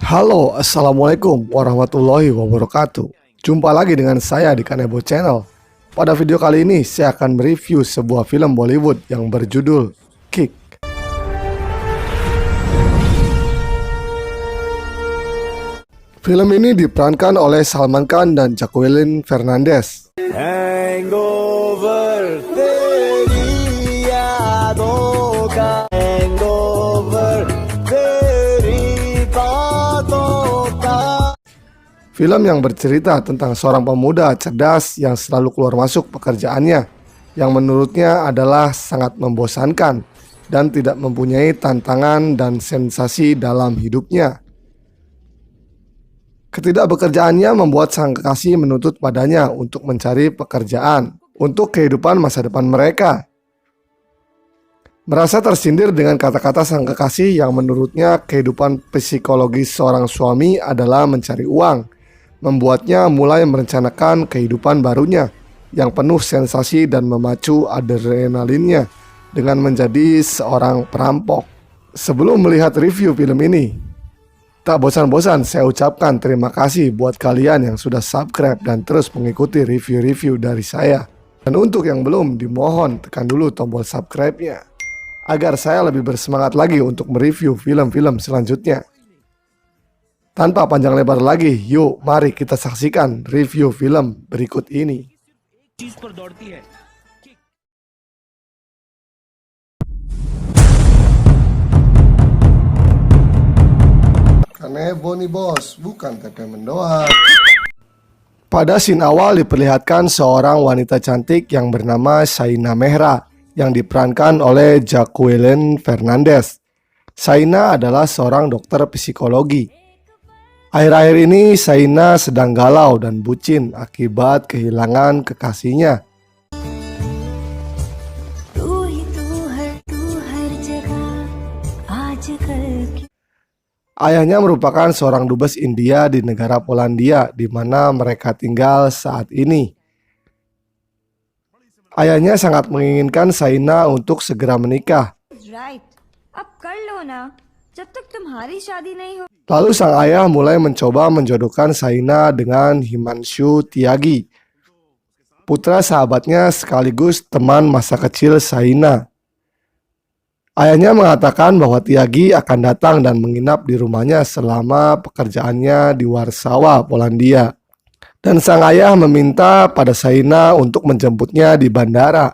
Halo, Assalamualaikum warahmatullahi wabarakatuh. Jumpa lagi dengan saya di Kanebo Channel. Pada video kali ini, saya akan mereview sebuah film Bollywood yang berjudul Kick. Film ini diperankan oleh Salman Khan dan Jacqueline Fernandez. Hangover, teri yaadon ka hangover, teri baaton ka. Film yang bercerita tentang seorang pemuda cerdas yang selalu keluar masuk pekerjaannya, yang menurutnya adalah sangat membosankan dan tidak mempunyai tantangan dan sensasi dalam hidupnya. Ketidakbekerjaannya membuat sang kekasih menuntut padanya untuk mencari pekerjaan untuk kehidupan masa depan mereka. Merasa tersindir dengan kata-kata sang kekasih yang menurutnya kehidupan psikologis seorang suami adalah mencari uang, membuatnya mulai merencanakan kehidupan barunya yang penuh sensasi dan memacu adrenalinnya dengan menjadi seorang perampok. Sebelum melihat review film ini, tak bosan-bosan saya ucapkan terima kasih buat kalian yang sudah subscribe dan terus mengikuti review-review dari saya. Dan untuk yang belum, dimohon tekan dulu tombol subscribe-nya agar saya lebih bersemangat lagi untuk mereview film-film selanjutnya. Tanpa panjang lebar lagi, yuk mari kita saksikan review film berikut ini. Kanebo nih bos, bukan tempe mendoan. Pada scene awal diperlihatkan seorang wanita cantik yang bernama Shaina Mehra yang diperankan oleh Jacqueline Fernandez. Shaina adalah seorang dokter psikologi. Akhir-akhir ini Shaina sedang galau dan bucin akibat kehilangan kekasihnya. Ayahnya merupakan seorang dubes India di negara Polandia di mana mereka tinggal saat ini. Ayahnya sangat menginginkan Shaina untuk segera menikah. Lalu sang ayah mulai mencoba menjodohkan Shaina dengan Himanshu Tyagi, putra sahabatnya sekaligus teman masa kecil Shaina. Ayahnya mengatakan bahwa Tyagi akan datang dan menginap di rumahnya selama pekerjaannya di Warsawa, Polandia. Dan sang ayah meminta pada Shaina untuk menjemputnya di bandara.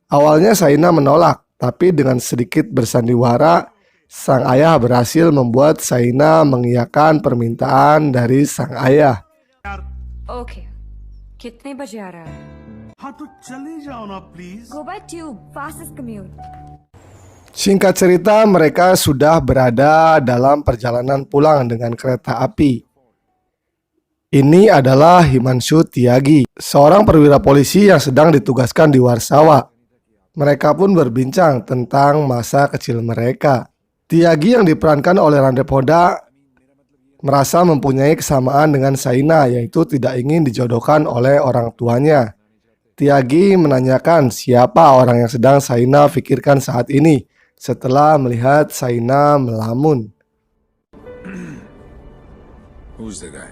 Awalnya Shaina menolak, tapi dengan sedikit bersandiwara, sang ayah berhasil membuat Shaina mengiyakan permintaan dari sang ayah. Okay कितने बजे आ रहा है हाँ तो चले जाओ ना please. Go by tube fastest commute Singkat cerita, mereka sudah berada dalam perjalanan pulang dengan kereta api. Ini adalah Himanshu Tyagi, seorang perwira polisi yang sedang ditugaskan di Warsawa. Mereka pun berbincang tentang masa kecil mereka. Tyagi yang diperankan oleh Randeep Hooda merasa mempunyai kesamaan dengan Shaina, yaitu tidak ingin dijodohkan oleh orang tuanya. Tyagi menanyakan siapa orang yang sedang Shaina pikirkan saat ini setelah melihat Shaina melamun. Who's the guy?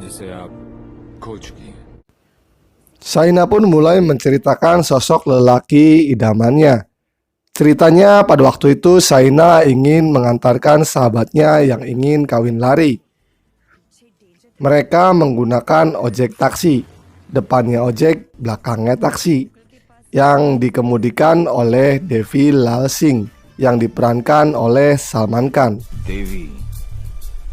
जिसे आप खो चुकी हैं. Shaina pun mulai menceritakan sosok lelaki idamannya. Ceritanya pada waktu itu Shaina ingin mengantarkan sahabatnya yang ingin kawin lari. Mereka menggunakan ojek taksi, depannya ojek, belakangnya taksi, yang dikemudikan oleh Devi Lal Singh yang diperankan oleh Salman Khan.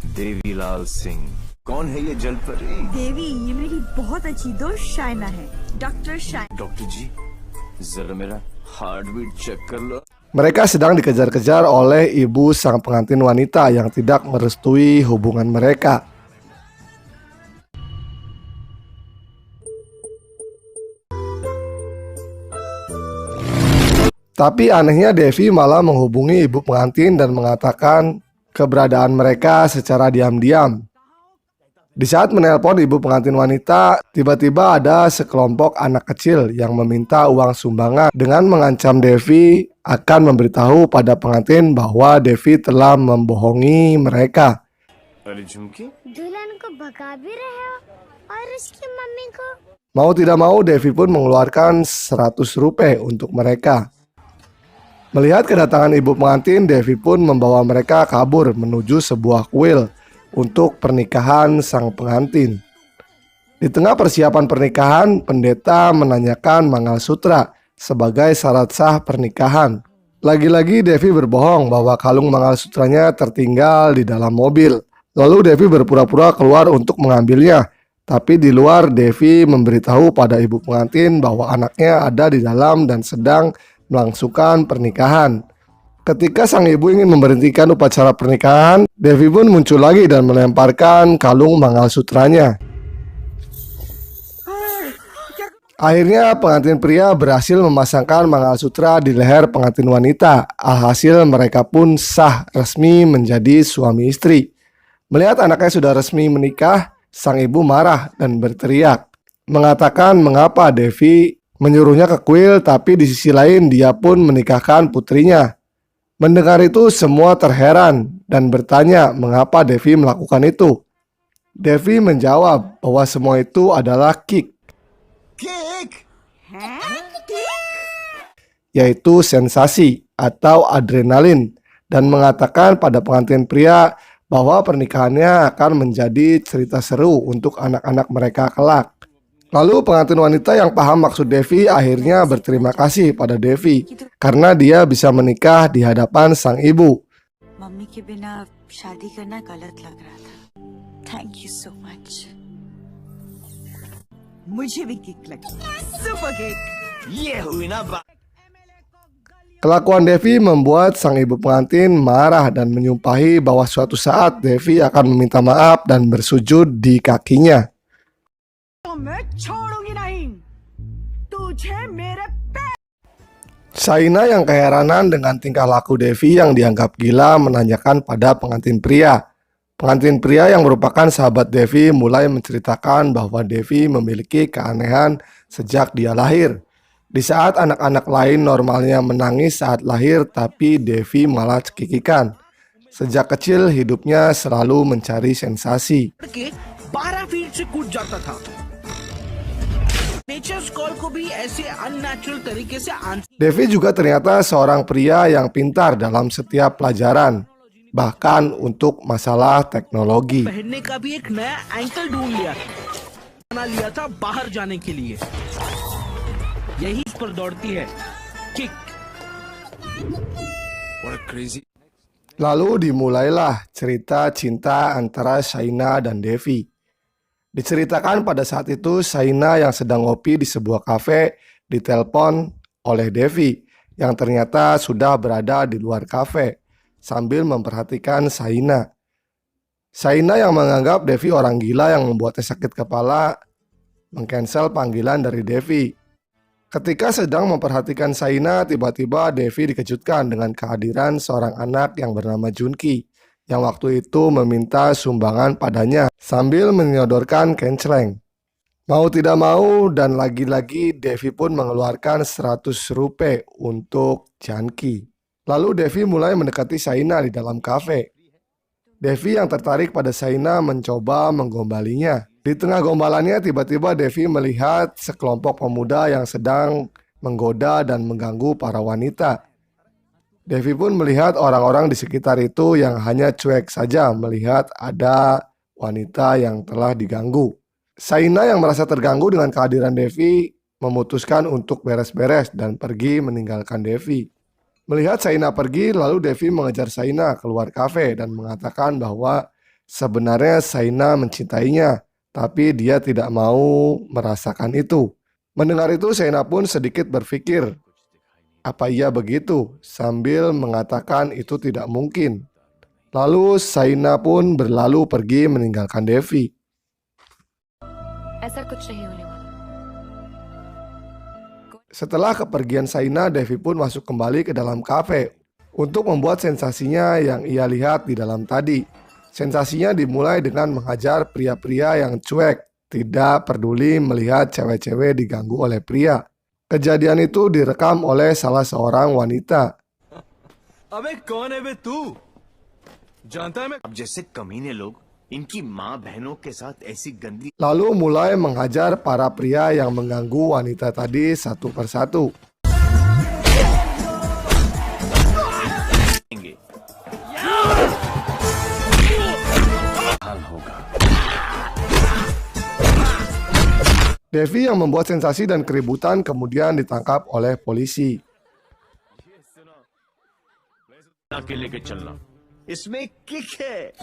Devi लाल सिंह कौन है ये जल परी? देवी ये मेरी बहुत अच्छी दोस्त शाइना है, डॉक्टर शाइना। डॉक्टर जी जरा मेरा हार्ट बीट चेक कर लो. Mereka sedang dikejar-kejar oleh ibu sang pengantin wanita yang tidak merestui hubungan mereka. Tapi anehnya Devi malah menghubungi ibu pengantin dan mengatakan keberadaan mereka secara diam-diam. Di saat menelpon ibu pengantin wanita, tiba-tiba ada sekelompok anak kecil yang meminta uang sumbangan dengan mengancam Devi akan memberitahu pada pengantin bahwa Devi telah membohongi mereka. अरे झुमकी दुल्हन को भगा भी रहे हो और उसकी मम्मी को। Mau tidak mau, Devi pun mengeluarkan 100 rupiah untuk mereka. Melihat kedatangan ibu pengantin, Devi pun membawa mereka kabur menuju sebuah kuil untuk pernikahan sang pengantin. Di tengah persiapan pernikahan, pendeta menanyakan Mangalsutra sebagai syarat sah pernikahan. Lagi-lagi Devi berbohong bahwa kalung Mangalsutranya tertinggal di dalam mobil. Lalu Devi berpura-pura keluar untuk mengambilnya. Tapi di luar, Devi memberitahu pada ibu pengantin bahwa anaknya ada di dalam dan sedang melangsungkan pernikahan. Ketika sang ibu ingin memberhentikan upacara pernikahan, Devi pun muncul lagi dan melemparkan kalung Mangalsutranya. Akhirnya pengantin pria berhasil memasangkan Mangalsutra di leher pengantin wanita. Alhasil mereka pun sah resmi menjadi suami istri. Melihat anaknya sudah resmi menikah, sang ibu marah dan berteriak, mengatakan mengapa Devi menyuruhnya ke kuil, tapi di sisi lain dia pun menikahkan putrinya. Mendengar itu semua terheran dan bertanya mengapa Devi melakukan itu. Devi menjawab bahwa semua itu adalah kick, yaitu sensasi atau adrenalin, dan mengatakan pada pengantin pria bahwa pernikahannya akan menjadi cerita seru untuk anak-anak mereka kelak. Lalu pengantin wanita yang paham maksud Devi akhirnya berterima kasih pada Devi karena dia bisa menikah di hadapan sang ibu. Mummy के बिना शादी करना गलत लग रहा था। Thank you so much. मुझे भी किक लगी। Super kick. ये हुई ना बात। Kelakuan Devi membuat sang ibu pengantin marah dan menyumpahi bahwa suatu saat Devi akan meminta maaf dan bersujud di kakinya. Shaina yang keheranan dengan tingkah laku Devi yang dianggap gila menanyakan pada pengantin pria. Pengantin pria yang merupakan sahabat Devi mulai menceritakan bahwa Devi memiliki keanehan sejak dia lahir. Di saat anak-anak lain normalnya menangis saat lahir, tapi Devi malah cekikikan. Sejak kecil hidupnya selalu mencari sensasi. 12 फीट से कूद जाता था। Nature's call को भी ऐसे अननेचुरल तरीके से Devi juga ternyata seorang pria yang pintar dalam setiap pelajaran, bahkan untuk masalah teknologi. पहनने का भी एक नया एंकल ढूंढ लिया बना लिया था बाहर जाने के लिए। यही इस पर दौड़ती है kick. What a crazy. Lalu dimulailah cerita cinta antara Shaina dan Devi. Diceritakan pada saat itu Shaina yang sedang ngopi di sebuah kafe ditelepon oleh Devi yang ternyata sudah berada di luar kafe sambil memperhatikan Shaina. Shaina yang menganggap Devi orang gila yang membuatnya sakit kepala mengcancel panggilan dari Devi. Ketika sedang memperhatikan Shaina, tiba-tiba Devi dikejutkan dengan kehadiran seorang anak yang bernama Junki, yang waktu itu meminta sumbangan padanya sambil menyodorkan kenceleng. Mau tidak mau dan lagi-lagi Devi pun mengeluarkan 100 rupiah untuk Janki. Lalu Devi mulai mendekati Shaina di dalam kafe. Devi yang tertarik pada Shaina mencoba menggombalinya. Di tengah gombalannya tiba-tiba Devi melihat sekelompok pemuda yang sedang menggoda dan mengganggu para wanita. Devi pun melihat orang-orang di sekitar itu yang hanya cuek saja melihat ada wanita yang telah diganggu. Shaina yang merasa terganggu dengan kehadiran Devi memutuskan untuk beres-beres dan pergi meninggalkan Devi. Melihat Shaina pergi, lalu Devi mengejar Shaina keluar kafe dan mengatakan bahwa sebenarnya Shaina mencintainya, tapi dia tidak mau merasakan itu. Mendengar itu, Shaina pun sedikit berpikir, apa iya begitu? Sambil mengatakan itu tidak mungkin. Lalu Shaina pun berlalu pergi meninggalkan Devi. ऐसा कुछ नहीं होने वाला। Setelah kepergian Shaina, Devi pun masuk kembali ke dalam kafe untuk membuat sensasinya yang ia lihat di dalam tadi. Sensasinya dimulai dengan menghajar pria-pria yang cuek, tidak peduli melihat cewek-cewek diganggu oleh pria. Kejadian itu direkam oleh salah seorang wanita. अबे कौन है बे तू? जानता है मैं अब जैसे कमीने लोग इनकी माँ बहनों के साथ ऐसी गंदी Lalu mulai menghajar para pria yang mengganggu wanita tadi satu persatu. करेंगे हाल होगा। Devi yang membuat sensasi dan keributan kemudian ditangkap oleh polisi. के लेके चलना इसमें किक है।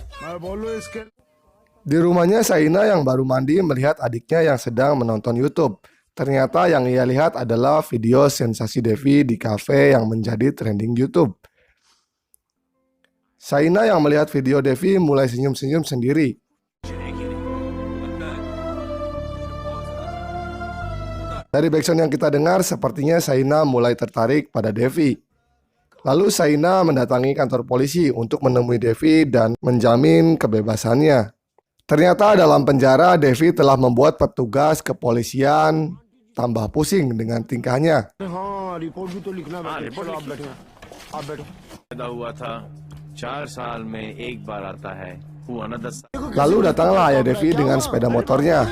Di rumahnya, Shaina yang baru mandi melihat adiknya yang sedang menonton YouTube. Ternyata yang ia lihat adalah video sensasi Devi di kafe yang menjadi trending YouTube. Shaina yang melihat video Devi mulai senyum-senyum sendiri. Dari backsound yang kita dengar, sepertinya Shaina mulai tertarik pada Devi. Lalu Shaina mendatangi kantor polisi untuk menemui Devi dan menjamin kebebasannya. Ternyata dalam penjara, Devi telah membuat petugas kepolisian tambah pusing dengan tingkahnya. पैदा हुआ था 4 साल में एक बार आता है हुआ ना 10 साल। Lalu datanglah ayah Devi dengan sepeda motornya.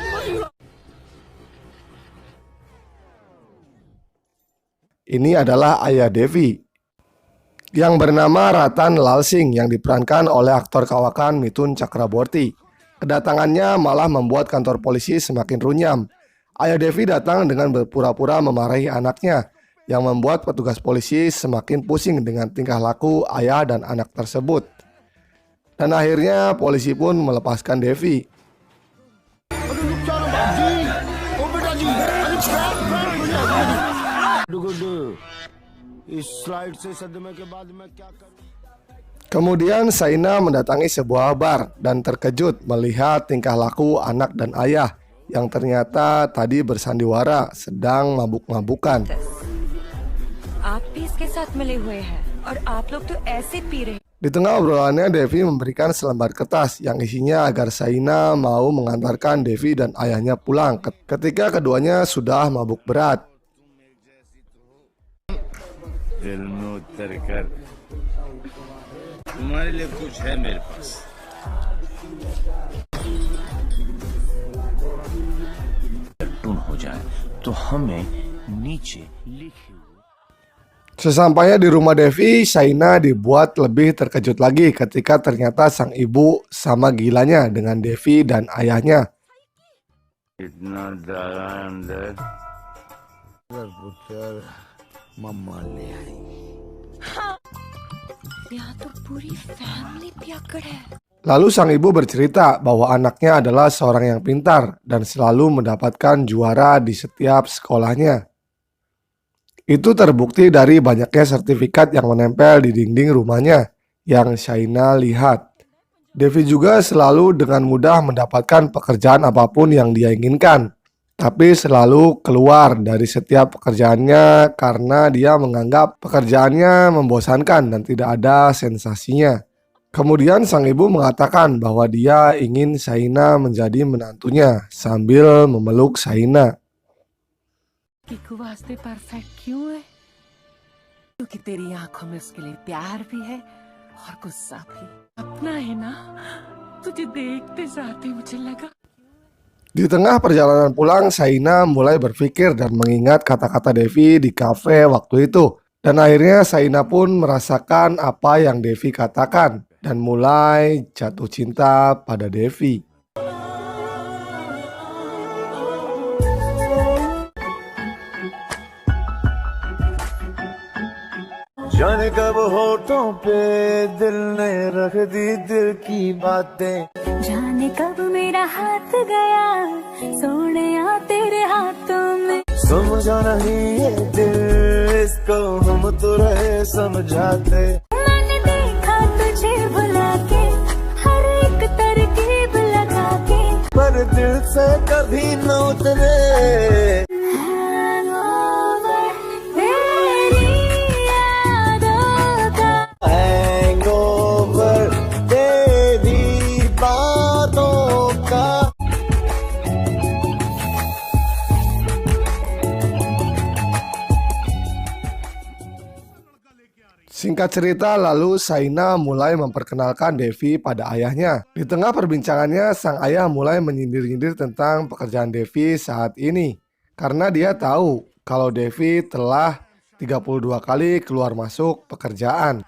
Ini adalah ayah Devi yang bernama Ratan Lal Singh yang diperankan oleh aktor kawakan Mithun Chakraborty. Kedatangannya malah membuat kantor polisi semakin runyam. Ayah Devi datang dengan berpura-pura memarahi anaknya, yang membuat petugas polisi semakin pusing dengan tingkah laku ayah dan anak tersebut. Dan akhirnya polisi pun melepaskan Devi. Kemudian Shaina mendatangi sebuah bar dan terkejut melihat tingkah laku anak dan ayah yang ternyata tadi bersandiwara sedang mabuk-mabukan. आप भी इसके साथ मिले हुए हैं और आप लोग तो ऐसे पी रहे। Di tengah obrolannya, Devi memberikan selembar kertas yang isinya agar Shaina mau mengantarkan Devi dan ayahnya pulang ketika keduanya sudah mabuk berat. दिल में उतर कर तुम्हारे लिए कुछ है मेरे पास। टून हो जाए तो हमें नीचे लिखे Sesampainya di rumah Devi, Shaina dibuat lebih terkejut lagi ketika ternyata sang ibu sama gilanya dengan Devi dan ayahnya. इतना डरा अंदर यहाँ तो पूरी फैमिली पियक्कड़ है। Lalu sang ibu bercerita bahwa anaknya adalah seorang yang pintar dan selalu mendapatkan juara di setiap sekolahnya. Itu terbukti dari banyaknya sertifikat yang menempel di dinding rumahnya yang Shaina lihat. Devi juga selalu dengan mudah mendapatkan pekerjaan apapun yang dia inginkan, tapi selalu keluar dari setiap pekerjaannya karena dia menganggap pekerjaannya membosankan dan tidak ada sensasinya. Kemudian sang ibu mengatakan bahwa dia ingin Shaina menjadi menantunya sambil memeluk Shaina. Kiku वास्ते परफेक्ट क्यों है? क्योंकि तेरी आंखों में उसके लिए प्यार भी है और गुस्सा भी। अपना है ना, तुझे देखते साथ ही मुझे लगा। Di tengah perjalanan pulang, Shaina mulai berpikir dan mengingat kata-kata Devi di kafe waktu itu. Dan akhirnya Shaina pun merasakan apa yang Devi katakan dan mulai jatuh cinta pada Devi. जाने कब होठों पे दिल ने रख दी दिल की बातें, जाने कब मेरा हाथ गया सोनिया तेरे हाथों में। समझा नहीं ये दिल इसको हम तो रहे समझाते। मैंने देखा तुझे बुला के हर एक तरकीब लगा के, पर दिल से कभी न उतरे। Hangover, तेरी यादों का हैंगओवर तेरी बातों का। Singkat cerita, lalu Shaina mulai memperkenalkan Devi pada ayahnya. Di tengah perbincangannya, sang ayah mulai menyindir-nyindir tentang pekerjaan Devi saat ini. Karena dia tahu kalau Devi telah 32 kali keluar masuk pekerjaan.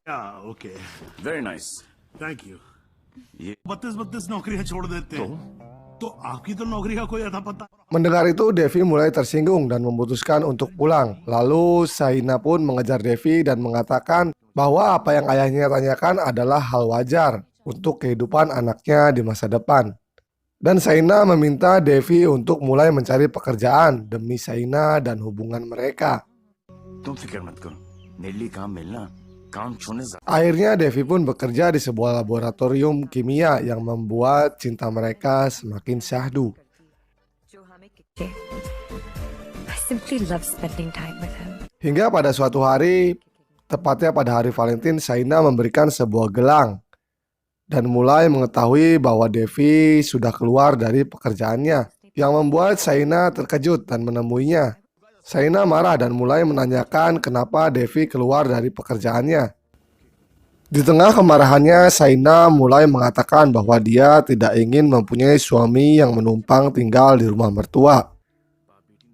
Yeah, okay. Very nice. Thank you. 32 नौकरियां छोड़ देते हैं तो आपकी तो नौकरी का कोई अता पता। Mendengar itu, Devi mulai tersinggung dan memutuskan untuk pulang. Lalu Shaina pun mengejar Devi dan mengatakan bahwa apa yang ayahnya tanyakan adalah hal wajar untuk kehidupan anaknya di masa depan. Dan Shaina meminta Devi untuk mulai mencari pekerjaan demi Shaina dan hubungan mereka. तुम फिक्र मत करो, मेरे लिए काम मिलना काम छोड़ने से Akhirnya Devi pun bekerja di sebuah laboratorium kimia yang membuat cinta mereka semakin syahdu. I simply love spending time with him. Hingga pada suatu hari, tepatnya pada hari Valentine, Shaina memberikan sebuah gelang dan mulai mengetahui bahwa Devi sudah keluar dari pekerjaannya, yang membuat Shaina terkejut dan menemuinya. Shaina marah dan mulai menanyakan kenapa Devi keluar dari pekerjaannya. Di tengah kemarahannya, Shaina mulai mengatakan bahwa dia tidak ingin mempunyai suami yang menumpang tinggal di rumah mertua.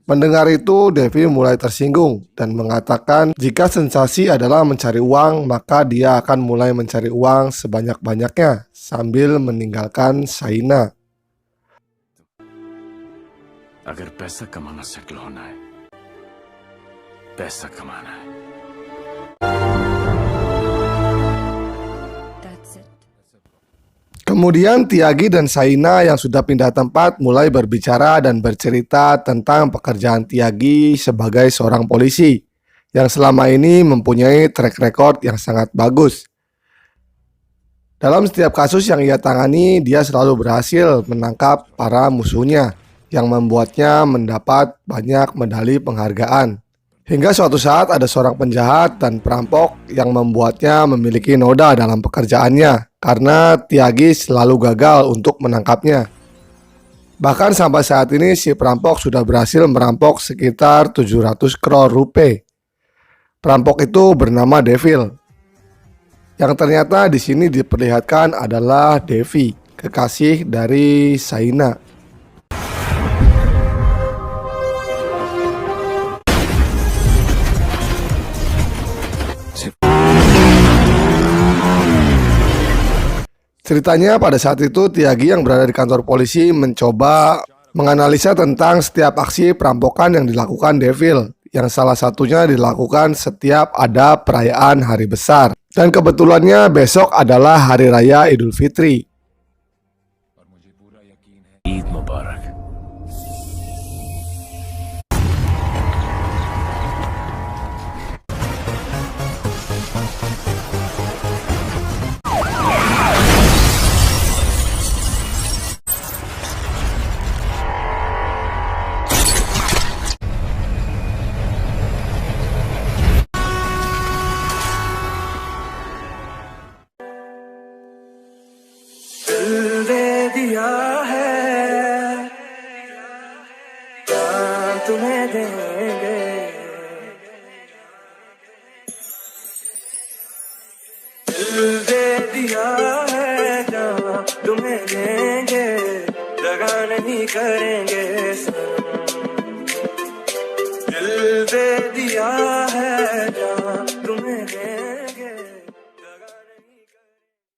Mendengar itu, Devi mulai tersinggung dan mengatakan jika sensasi adalah mencari uang, maka dia akan mulai mencari uang sebanyak-banyaknya sambil meninggalkan Shaina. अगर पैसा कमाना सेटल होना है, पैसा कमाना है। That's it. Kemudian Tiagi dan Shaina yang sudah pindah tempat mulai berbicara dan bercerita tentang pekerjaan Tiagi sebagai seorang polisi yang selama ini mempunyai track record yang sangat bagus. Dalam setiap kasus yang ia tangani, dia selalu berhasil menangkap para musuhnya yang membuatnya mendapat banyak medali penghargaan. Hingga suatu saat ada seorang penjahat dan perampok yang membuatnya memiliki noda dalam pekerjaannya karena Tiagi selalu gagal untuk menangkapnya. Bahkan sampai saat ini si perampok sudah berhasil merampok sekitar 700 crore rupiah. Perampok itu bernama Devil. Yang ternyata di sini diperlihatkan adalah Devi, kekasih dari Shaina. Ceritanya pada saat itu Tiagi yang berada di kantor polisi mencoba menganalisa tentang setiap aksi perampokan yang dilakukan Devil, yang salah satunya dilakukan setiap ada perayaan hari besar. Dan kebetulannya besok adalah Hari Raya Idul Fitri. Eid मुबारक। दिल दे दिया है क्या तुम्हें देंगे दिल दे दिया है क्या तुम्हें देंगे दगा नहीं करेंगे सनम दिल दे दिया